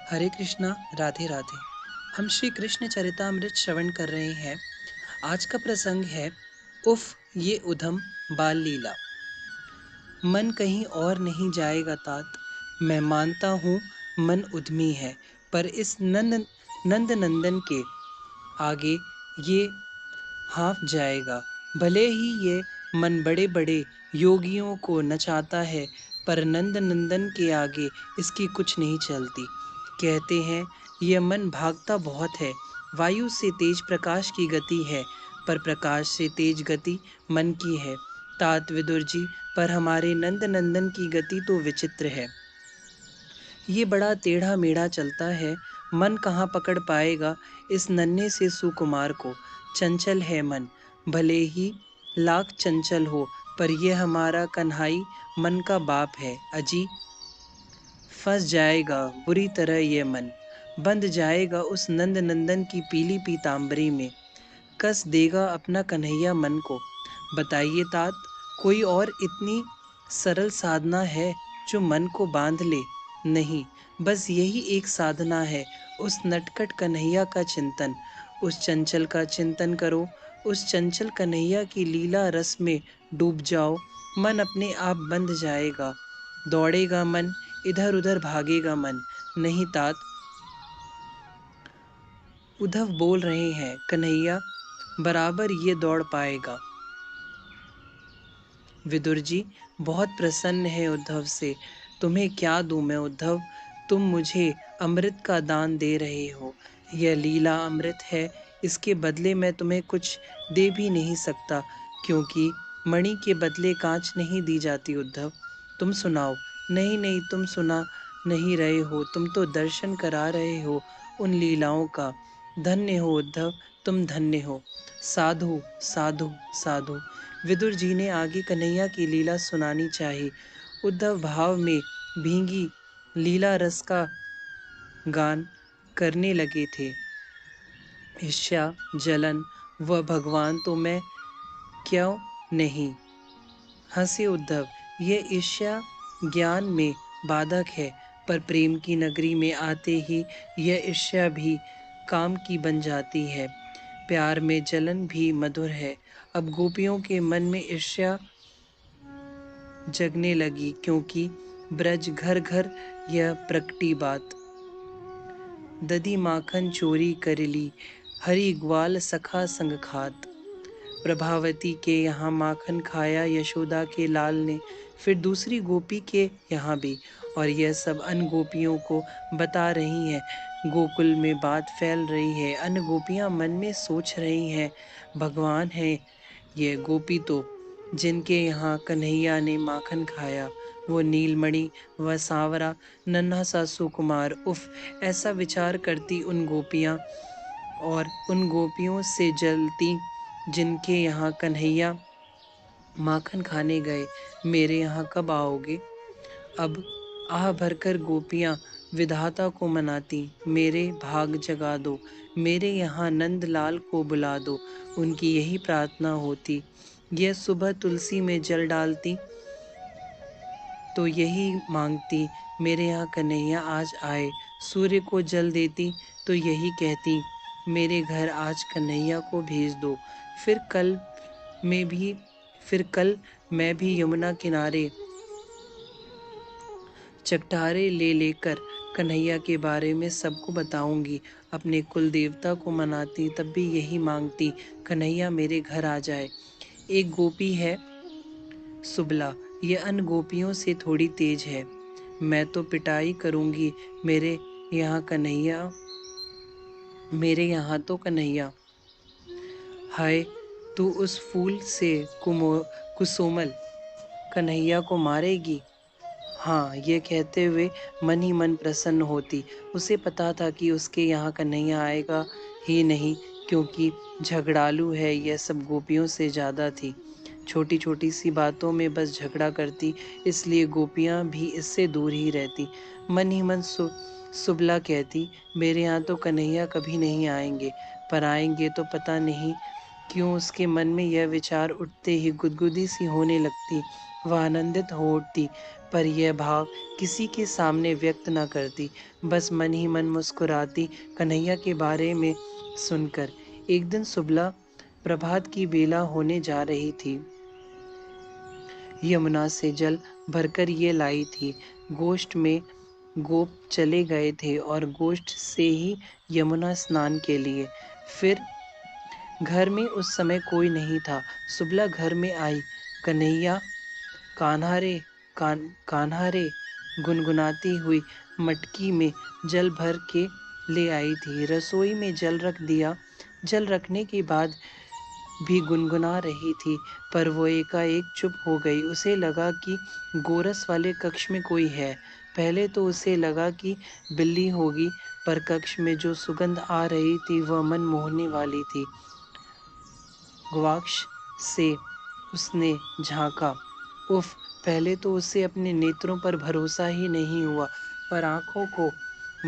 हरे कृष्णा, राधे राधे। हम श्री कृष्ण चरितामृत श्रवण कर रहे हैं। आज का प्रसंग है उफ ये उधम बाल लीला। मन कहीं और नहीं जाएगा तात। मैं मानता हूँ मन उद्यमी है, पर इस नंद नंदन के आगे ये हाँफ जाएगा। भले ही ये मन बड़े बड़े योगियों को नचाता है, पर नंद नंदन के आगे इसकी कुछ नहीं चलती। कहते हैं यह मन भागता बहुत है, वायु से तेज प्रकाश की गति है, पर प्रकाश से तेज गति मन की है। तात विदुर जी, पर हमारे नंद नंदन की गति तो विचित्र है। ये बड़ा टेढ़ा मेढ़ा चलता है, मन कहाँ पकड़ पाएगा इस नन्हे से सुकुमार को। चंचल है मन, भले ही लाख चंचल हो, पर यह हमारा कन्हाई मन का बाप है। अजी फंस जाएगा बुरी तरह ये मन, बंध जाएगा उस नंद नंदन की पीली पीताम्बरी में। कस देगा अपना कन्हैया मन को। बताइए तात, कोई और इतनी सरल साधना है जो मन को बांध ले? नहीं, बस यही एक साधना है, उस नटखट कन्हैया का चिंतन। उस चंचल का चिंतन करो, उस चंचल कन्हैया की लीला रस में डूब जाओ। मन अपने आप बंध जाएगा। दौड़ेगा मन, इधर उधर भागेगा मन। नहीं तात, उद्धव बोल रहे हैं, कन्हैया बराबर ये दौड़ पाएगा। विदुर जी बहुत प्रसन्न है उद्धव से। तुम्हें क्या दूं मैं उद्धव, तुम मुझे अमृत का दान दे रहे हो। यह लीला अमृत है, इसके बदले मैं तुम्हें कुछ दे भी नहीं सकता, क्योंकि मणि के बदले कांच नहीं दी जाती उद्धव। तुम सुनाओ। नहीं नहीं, तुम सुना नहीं रहे हो, तुम तो दर्शन करा रहे हो उन लीलाओं का। धन्य हो उद्धव, तुम धन्य हो। साधु साधु साधु। विदुर जी ने आगे कन्हैया की लीला सुनानी चाहिए। उद्धव भाव में भींगी लीला रस का गान करने लगे थे। ईर्ष्या, जलन व भगवान तो मैं क्यों नहीं। हंसे उद्धव, यह ईर्ष्या ज्ञान में बाधक है, पर प्रेम की नगरी में आते ही यह ईर्ष्या भी काम की बन जाती है। प्यार में जलन भी मधुर है। अब गोपियों के मन में ईर्ष्या जगने लगी, क्योंकि ब्रज घर घर यह प्रकटी बात। दधी माखन चोरी कर ली, हरि ग्वाल सखा संग खात। प्रभावती के यहाँ माखन खाया यशोदा के लाल ने, फिर दूसरी गोपी के यहाँ भी, और यह सब अन्य गोपियों को बता रही हैं। गोकुल में बात फैल रही है, अन्य गोपियां मन में सोच रही हैं, भगवान है ये गोपी तो, जिनके यहाँ कन्हैया ने माखन खाया, वो नीलमणि व सांवरा नन्हा सा सुकुमार। उफ, ऐसा विचार करती उन गोपियां, और उन गोपियों से जलती जिनके यहाँ कन्हैया माखन खाने गए। मेरे यहाँ कब आओगे? अब आह भरकर गोपियाँ विधाता को मनाती, मेरे भाग जगा दो, मेरे यहाँ नंदलाल को बुला दो। उनकी यही प्रार्थना होती। यह सुबह तुलसी में जल डालती तो यही मांगती, मेरे यहाँ कन्हैया आज आए। सूर्य को जल देती तो यही कहती, मेरे घर आज कन्हैया को भेज दो। फिर कल में भी फिर कल मैं भी यमुना किनारे चकटारे ले लेकर कन्हैया के बारे में सबको बताऊंगी। अपने कुल देवता को मनाती, तब भी यही मांगती, कन्हैया मेरे घर आ जाए। एक गोपी है सुबला, ये अन्य गोपियों से थोड़ी तेज है। मैं तो पिटाई करूंगी, यहाँ कन्हैया मेरे यहाँ तो कन्हैया। हाय, तू उस फूल से कुसोमल कन्हैया को मारेगी? हाँ, ये कहते हुए मन ही मन प्रसन्न होती। उसे पता था कि उसके यहाँ कन्हैया आएगा ही नहीं, क्योंकि झगड़ालू है, यह सब गोपियों से ज़्यादा थी। छोटी छोटी सी बातों में बस झगड़ा करती, इसलिए गोपियाँ भी इससे दूर ही रहती। मन ही मन सुबला कहती, मेरे यहाँ तो कन्हैया कभी नहीं आएंगे, पर आएंगे तो पता नहीं क्यों उसके मन में यह विचार उठते ही गुदगुदी सी होने लगती। वह आनंदित हो उठती, पर यह भाव किसी के सामने व्यक्त न करती, बस मन ही मन मुस्कुराती कन्हैया के बारे में सुनकर। एक दिन सुबला प्रभात की बेला होने जा रही थी। यमुना से जल भरकर ये लाई थी। गोष्ठ में गोप चले गए थे और गोष्ठ से ही यमुना स्नान के लिए। फिर घर में उस समय कोई नहीं था। सुबला घर में आई। कन्हैया, कान्हा रे, कान्हा रे गुनगुनाती हुई मटकी में जल भर के ले आई थी। रसोई में जल रख दिया। जल रखने के बाद भी गुनगुना रही थी, पर वो एकाएक चुप हो गई। उसे लगा कि गोरस वाले कक्ष में कोई है। पहले तो उसे लगा कि बिल्ली होगी, पर कक्ष में जो सुगंध आ रही थी वह मन मोहने वाली थी। गवाक्ष से उसने झांका। उफ! पहले तो उसे अपने नेत्रों पर भरोसा ही नहीं हुआ, पर आंखों को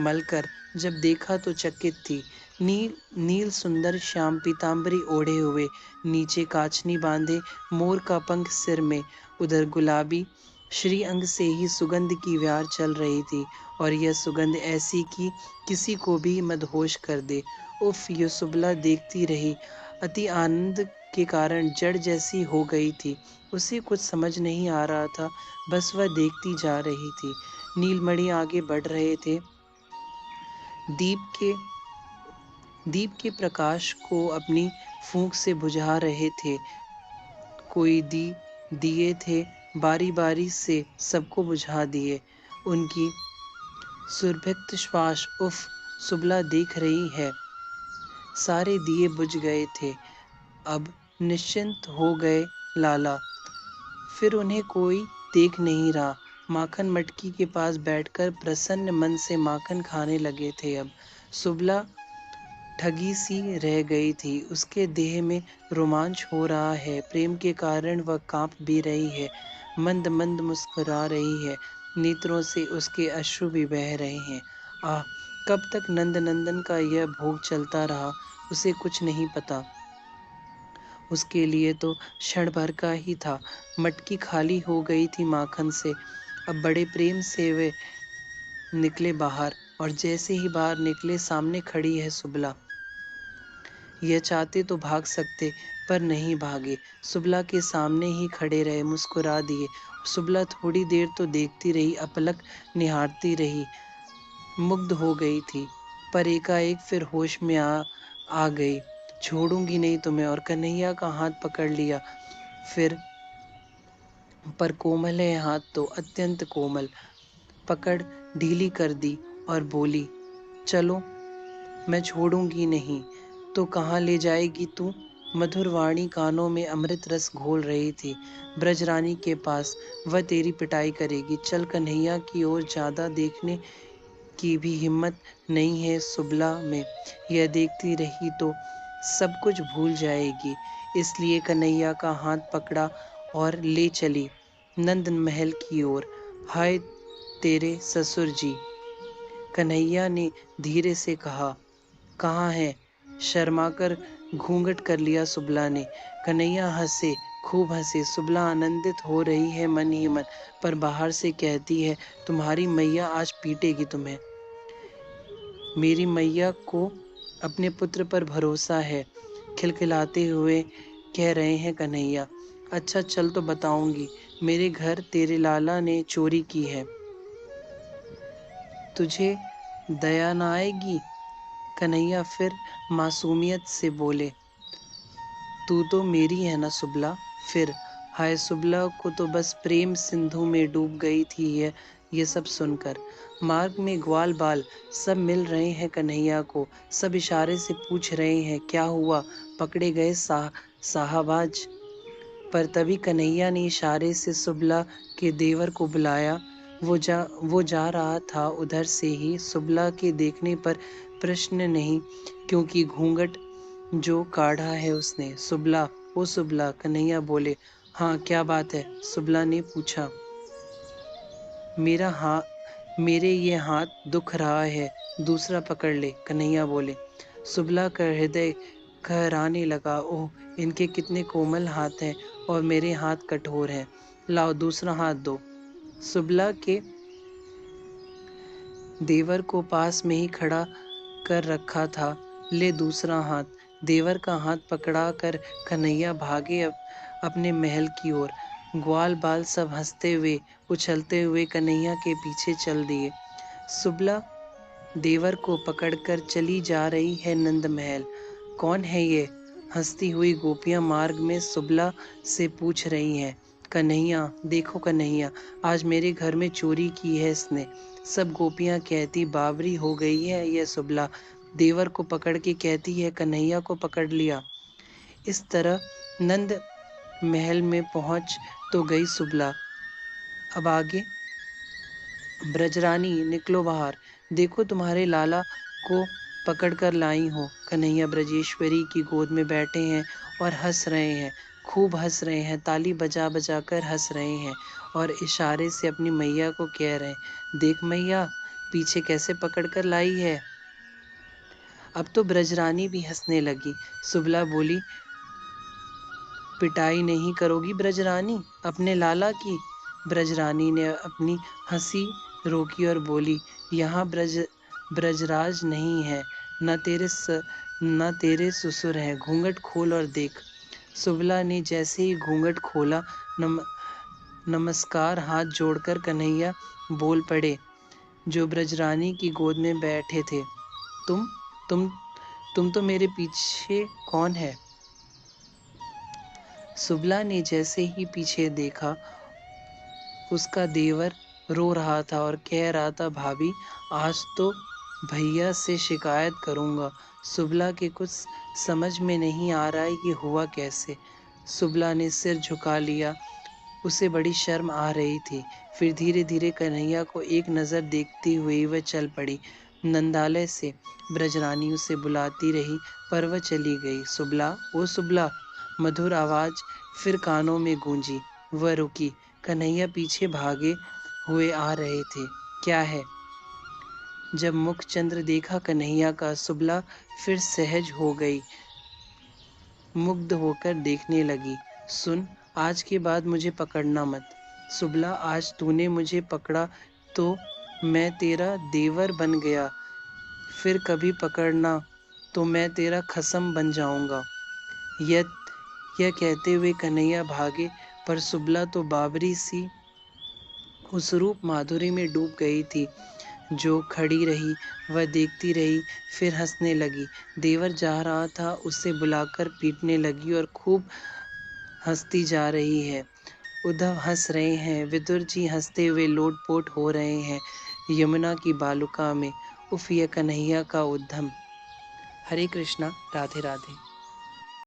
मलकर जब देखा तो चकित थी। नील नील सुंदर श्याम पीतांबरी ओढ़े हुए, नीचे काचनी बांधे, मोर का पंख सिर में, उधर गुलाबी श्री अंग से ही सुगंध की व्यार चल रही थी, और यह सुगंध ऐसी कि किसी को भी मदहोश कर दे। उफ! ये सुबला देखती रही। अति आनंद के कारण जड़ जैसी हो गई थी। उसे कुछ समझ नहीं आ रहा था, बस वह देखती जा रही थी। नीलमणि आगे बढ़ रहे थे। दीप के दीप के प्रकाश को अपनी फूंक से बुझा रहे थे। कोई दिए थे, बारी बारी से सबको बुझा दिए। उनकी सुरभित श्वास। उफ! सुबला देख रही है। सारे दिए बुझ गए थे। अब निश्चिंत हो गए लाला। फिर उन्हें कोई देख नहीं रहा। माखन मटकी के पास बैठकर प्रसन्न मन से माखन खाने लगे थे। अब सुबला ठगी सी रह गई थी। उसके देह में रोमांच हो रहा है। प्रेम के कारण वह कांप भी रही है, मंद मंद मुस्कुरा रही है। नेत्रों से उसके अश्रु भी बह रहे हैं। आह! कब तक नंद नंदन का यह भोग चलता रहा, उसे कुछ नहीं पता। उसके लिए तो क्षण भर का ही था। मटकी खाली हो गई थी माखन से। अब बड़े प्रेम से वे निकले बाहर, और जैसे ही बाहर निकले सामने खड़ी है सुबला। यह चाहते तो भाग सकते, पर नहीं भागे। सुबला के सामने ही खड़े रहे, मुस्कुरा दिए। सुबला थोड़ी देर तो देखती रही, अपलक निहारती रही, मुग्ध हो गई थी, पर एकाएक फिर होश में आ गई। छोड़ूंगी नहीं तुम्हें, और कन्हैया का हाथ पकड़ लिया। फिर पर कोमल है हाथ, तो अत्यंत कोमल। पकड़ ढीली कर दी और बोली, चलो, मैं छोड़ूंगी नहीं। तो कहाँ ले जाएगी तू? मधुर वाणी कानों में अमृत रस घोल रही थी। ब्रजरानी के पास। वह तेरी पिटाई करेगी। चल। कन्हैया की ओर ज्यादा देखने की भी हिम्मत नहीं है सुबला में। यह देखती रही तो सब कुछ भूल जाएगी। इसलिए कन्हैया का हाथ पकड़ा और ले चली नंद महल की ओर। हाय तेरे ससुर जी, कन्हैया ने धीरे से कहा। कहाँ है? शर्माकर घूंघट कर लिया सुबला ने। कन्हैया हंसे, खूब हंसे। सुबला आनंदित हो रही है मन ही मन, पर बाहर से कहती है, तुम्हारी मैया आज पीटेगी तुम्हें। मेरी मैया को अपने पुत्र पर भरोसा है, खिलखिलाते हुए कह रहे हैं कन्हैया। अच्छा चल, तो बताऊंगी। मेरे घर तेरे लाला ने चोरी की है। तुझे दया न आएगी? कन्हैया फिर मासूमियत से बोले। तू तो मेरी है ना सुबला? फिर हाय! सुबला को तो बस प्रेम सिंधु में डूब गई थी ये सब सुनकर। मार्ग में ग्वाल बाल सब मिल रहे हैं कन्हैया को। सब इशारे से पूछ रहे हैं, क्या हुआ? पकड़े गए साहबाज? पर तभी कन्हैया ने इशारे से सुबला के देवर को बुलाया। वो जा रहा था उधर से ही। सुबला के देखने पर प्रश्न नहीं, क्योंकि घूंघट जो काढ़ा है उसने। सुबला, ओ सुबला, कन्हैया बोले। हाँ, क्या बात है? सुबला ने पूछा। मेरे ये हाथ दुख रहा है, दूसरा पकड़ ले, कन्हैया बोले। सुबला का हृदय कहराने लगा, ओह इनके कितने कोमल हाथ हैं और मेरे हाथ कठोर हैं। लाओ दूसरा हाथ दो। सुबला के देवर को पास में ही खड़ा कर रखा था। ले दूसरा हाथ। देवर का हाथ पकड़ा कर कन्हैया भागे अपने महल की ओर। ग्वाल बाल सब हंसते हुए उछलते हुए कन्हैया के पीछे चल दिए। सुबला देवर को पकड़कर चली जा रही है नंद महल। कौन है ये? हंसती हुई गोपियां मार्ग में सुबला से पूछ रही हैं। कन्हैया, देखो कन्हैया, आज मेरे घर में चोरी की है इसने। सब गोपियां कहती, बावरी हो गई है यह सुबला। देवर को पकड़ के कहती है, कन्हैया को पकड़ लिया। इस तरह नंद महल में पहुंच तो गई सुबला। अब आगे? ब्रजरानी, निकलो बाहर, देखो तुम्हारे लाला को पकड़ कर लाई हूँ। कन्हैया ब्रजेश्वरी की गोद में बैठे हैं और हंस रहे हैं, खूब हंस रहे हैं, ताली बजा बजा कर हंस रहे हैं और इशारे से अपनी मैया को कह रहे हैं, देख मैया पीछे कैसे पकड़ कर लाई है। अब तो ब्रजरानी भी हंसने लगी। सुबला बोली, पिटाई नहीं करोगी ब्रजरानी अपने लाला की? ब्रजरानी ने अपनी हंसी रोकी और बोली, यहाँ ब्रजराज नहीं है, न तेरे ससुर हैं। घूंघट खोल और देख। सुबला ने जैसे ही घूंघट खोला, नमस्कार हाथ जोड़कर कन्हैया बोल पड़े, जो ब्रजरानी की गोद में बैठे थे, तुम तुम तुम तो मेरे पीछे कौन है? सुबला ने जैसे ही पीछे देखा, उसका देवर रो रहा था और कह रहा था, भाभी आज तो भैया से शिकायत करूंगा। सुबला के कुछ समझ में नहीं आ रहा है कि हुआ कैसे। सुबला ने सिर झुका लिया, उसे बड़ी शर्म आ रही थी। फिर धीरे धीरे कन्हैया को एक नज़र देखती हुई वह चल पड़ी। नंदालय से ब्रजरानी उसे बुलाती रही, पर वह चली गई। सुबला, ओ सुबला, मधुर आवाज फिर कानों में गूंजी। वह रुकी। कन्हैया पीछे भागे हुए आ रहे थे। क्या है? जब मुखचंद्र देखा कन्हैया का, सुबला फिर सहज हो गई, मुग्ध होकर देखने लगी। सुन, आज के बाद मुझे पकड़ना मत। सुबला, आज तूने मुझे पकड़ा तो मैं तेरा देवर बन गया, फिर कभी पकड़ना तो मैं तेरा खसम बन जाऊंगा। यह यह कहते हुए कन्हैया भागे, पर सुबला तो बाबरी सी उस रूप माधुरी में डूब गई थी। जो खड़ी रही वह देखती रही, फिर हंसने लगी। देवर जा रहा था, उसे बुलाकर पीटने लगी और खूब हंसती जा रही है। उद्धव हंस रहे हैं, विदुर जी हंसते हुए लोटपोट हो रहे हैं यमुना की बालुका में। उफ, यह कन्हैया का उद्यम। हरे कृष्णा, राधे राधे।